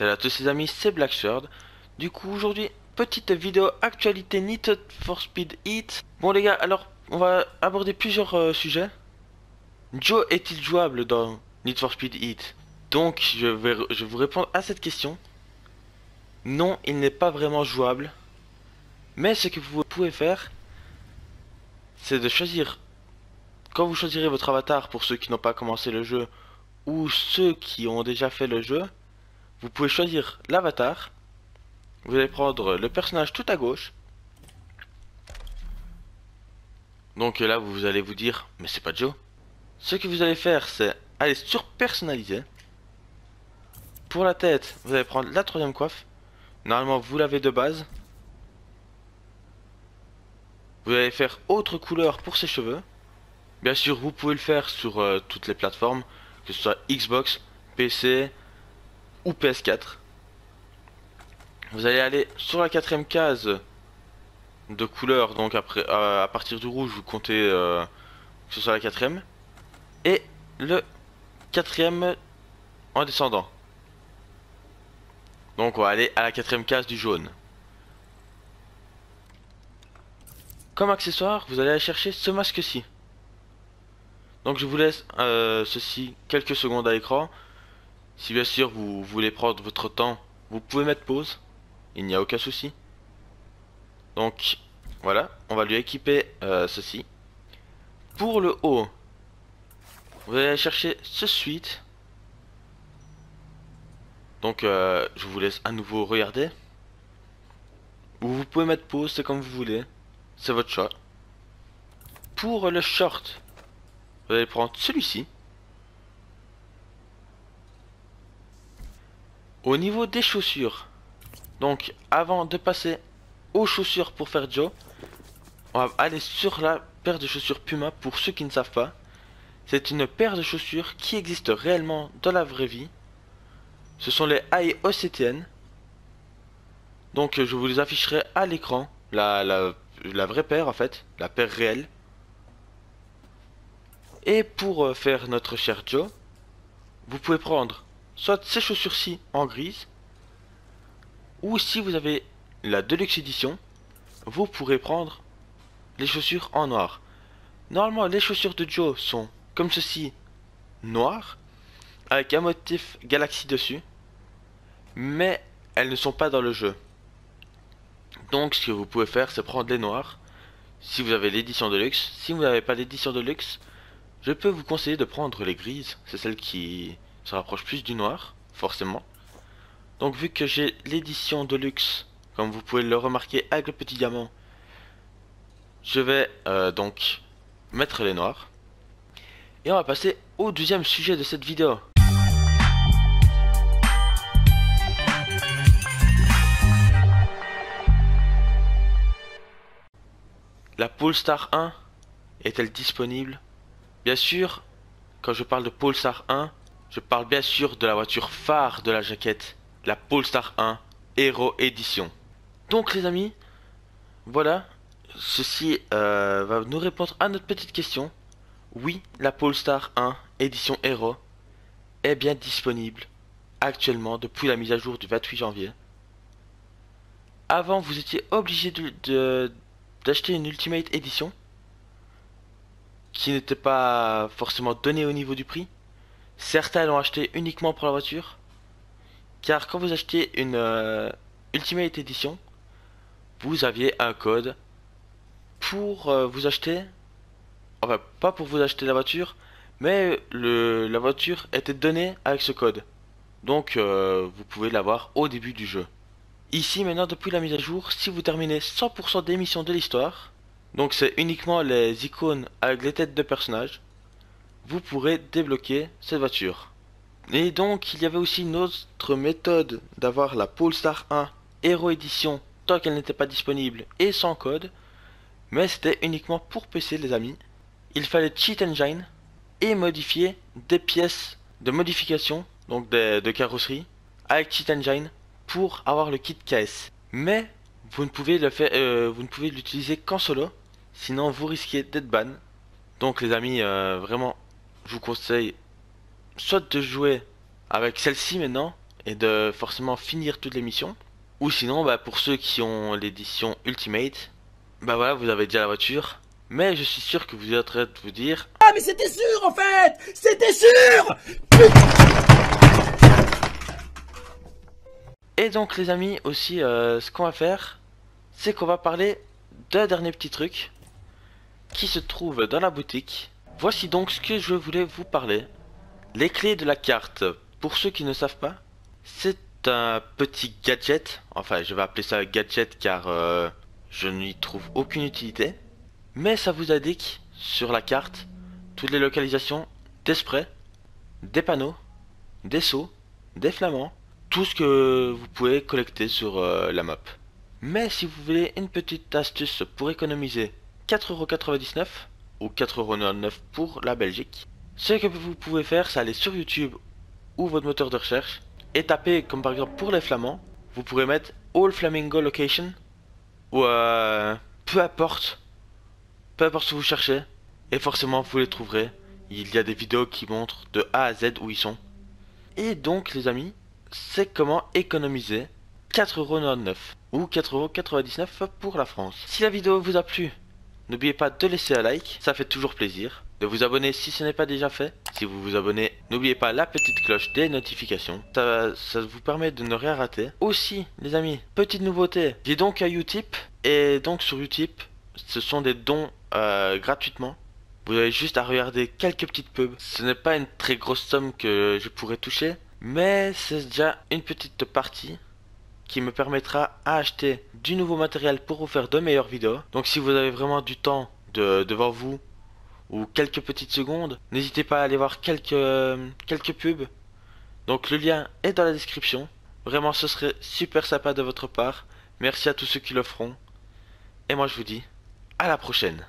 Salut à tous les amis, c'est Blackshirt. Du coup aujourd'hui, petite vidéo actualité Need for Speed Heat. Bon les gars, alors on va aborder plusieurs sujets. Joe est-il jouable dans Need for Speed Heat? Donc je vais vous répondre à cette question. Non, il n'est pas vraiment jouable. Mais ce que vous pouvez faire, c'est de choisir, quand vous choisirez votre avatar pour ceux qui n'ont pas commencé le jeu ou ceux qui ont déjà fait le jeu, vous pouvez choisir l'avatar. Vous allez prendre le personnage tout à gauche. Donc là, vous allez vous dire, mais c'est pas Joe. Ce que vous allez faire, c'est aller sur personnaliser. Pour la tête, vous allez prendre la troisième coiffe. Normalement, vous l'avez de base. Vous allez faire autre couleur pour ses cheveux. Bien sûr, vous pouvez le faire sur toutes les plateformes, que ce soit Xbox, PC ou PS4. Vous allez aller sur la quatrième case de couleur, donc après, à partir du rouge, vous comptez que ce soit la quatrième. Et le quatrième en descendant. Donc on va aller à la quatrième case du jaune. Comme accessoire, vous allez aller chercher ce masque-ci. Donc je vous laisse ceci quelques secondes à l'écran. Si bien sûr vous voulez prendre votre temps, vous pouvez mettre pause. Il n'y a aucun souci. Donc voilà, on va lui équiper ceci. Pour le haut, vous allez aller chercher ce suite. Donc je vous laisse à nouveau regarder. Ou vous pouvez mettre pause, c'est comme vous voulez. C'est votre choix. Pour le short, vous allez prendre celui-ci. Au niveau des chaussures, donc avant de passer aux chaussures pour faire Joe, on va aller sur la paire de chaussures Puma. Pour ceux qui ne savent pas, c'est une paire de chaussures qui existe réellement dans la vraie vie. Ce sont les High OCTN. Donc je vous les afficherai à l'écran, la vraie paire en fait, la paire réelle. Et pour faire notre cher Joe, vous pouvez prendre soit ces chaussures-ci en grise, ou si vous avez la Deluxe Edition, vous pourrez prendre les chaussures en noir. Normalement, les chaussures de Joe sont comme ceci, noires, avec un motif Galaxy dessus, mais elles ne sont pas dans le jeu. Donc ce que vous pouvez faire, c'est prendre les noirs, si vous avez l'édition Deluxe. Si vous n'avez pas l'édition Deluxe, je peux vous conseiller de prendre les grises, c'est celle qui se rapproche plus du noir, forcément. Donc vu que j'ai l'édition Deluxe, comme vous pouvez le remarquer avec le petit diamant, je vais donc mettre les noirs. Et on va passer au deuxième sujet de cette vidéo. La Polestar 1 est-elle disponible? Bien sûr, quand je parle de Polestar 1, je parle bien sûr de la voiture phare de la jaquette, la Polestar 1 Hero Edition. Donc les amis, voilà, ceci va nous répondre à notre petite question. Oui, la Polestar 1 Edition Hero est bien disponible actuellement depuis la mise à jour du 28 janvier. Avant, vous étiez obligé d'acheter une Ultimate Edition qui n'était pas forcément donnée au niveau du prix. Certains l'ont acheté uniquement pour la voiture, car quand vous achetiez une Ultimate Edition, vous aviez un code pour vous acheter, enfin pas pour vous acheter la voiture, mais la voiture était donnée avec ce code. Donc vous pouvez l'avoir au début du jeu. Ici maintenant, depuis la mise à jour, si vous terminez 100% des missions de l'histoire, donc c'est uniquement les icônes avec les têtes de personnages, vous pourrez débloquer cette voiture. Et donc il y avait aussi une autre méthode d'avoir la Polestar 1 Hero Edition tant qu'elle n'était pas disponible et sans code, mais c'était uniquement pour PC les amis. Il fallait Cheat Engine et modifier des pièces de modification, donc de carrosserie, avec Cheat Engine pour avoir le kit KS. Mais vous ne pouvez vous ne pouvez l'utiliser qu'en solo, sinon vous risquez d'être ban. Donc les amis, vraiment, je vous conseille soit de jouer avec celle-ci maintenant et de forcément finir toutes les missions. Ou sinon, bah, pour ceux qui ont l'édition Ultimate, bah voilà, vous avez déjà la voiture. Mais je suis sûr que vous êtes en train de vous dire... Ah mais c'était sûr en fait! C'était sûr! Et donc les amis, aussi, ce qu'on va faire, c'est qu'on va parler d'un dernier petit truc qui se trouve dans la boutique. Voici donc ce que je voulais vous parler. Les clés de la carte. Pour ceux qui ne savent pas, c'est un petit gadget. Enfin, je vais appeler ça gadget car je n'y trouve aucune utilité. Mais ça vous indique sur la carte toutes les localisations des sprays, des panneaux, des seaux, des flamands, tout ce que vous pouvez collecter sur la map. Mais si vous voulez une petite astuce pour économiser 4,99€ ou 4,99€ pour la Belgique, ce que vous pouvez faire, c'est aller sur YouTube ou votre moteur de recherche et taper comme par exemple pour les flamands, vous pourrez mettre All Flamingo Location ou peu importe ce que vous cherchez et forcément vous les trouverez. Il y a des vidéos qui montrent de A à Z où ils sont. Et donc les amis, c'est comment économiser 4,99€ ou 4,99€ pour la France. Si la vidéo vous a plu, n'oubliez pas de laisser un like, ça fait toujours plaisir. De vous abonner si ce n'est pas déjà fait. Si vous vous abonnez, n'oubliez pas la petite cloche des notifications. Ça vous permet de ne rien rater. Aussi, les amis, petite nouveauté. J'ai donc un Utip. Et donc sur Utip, ce sont des dons gratuitement. Vous avez juste à regarder quelques petites pubs. Ce n'est pas une très grosse somme que je pourrais toucher. Mais c'est déjà une petite partie qui me permettra à acheter du nouveau matériel pour vous faire de meilleures vidéos. Donc si vous avez vraiment du temps devant vous ou quelques petites secondes, n'hésitez pas à aller voir quelques pubs. Donc le lien est dans la description. Vraiment ce serait super sympa de votre part. Merci à tous ceux qui le feront. Et moi je vous dis à la prochaine.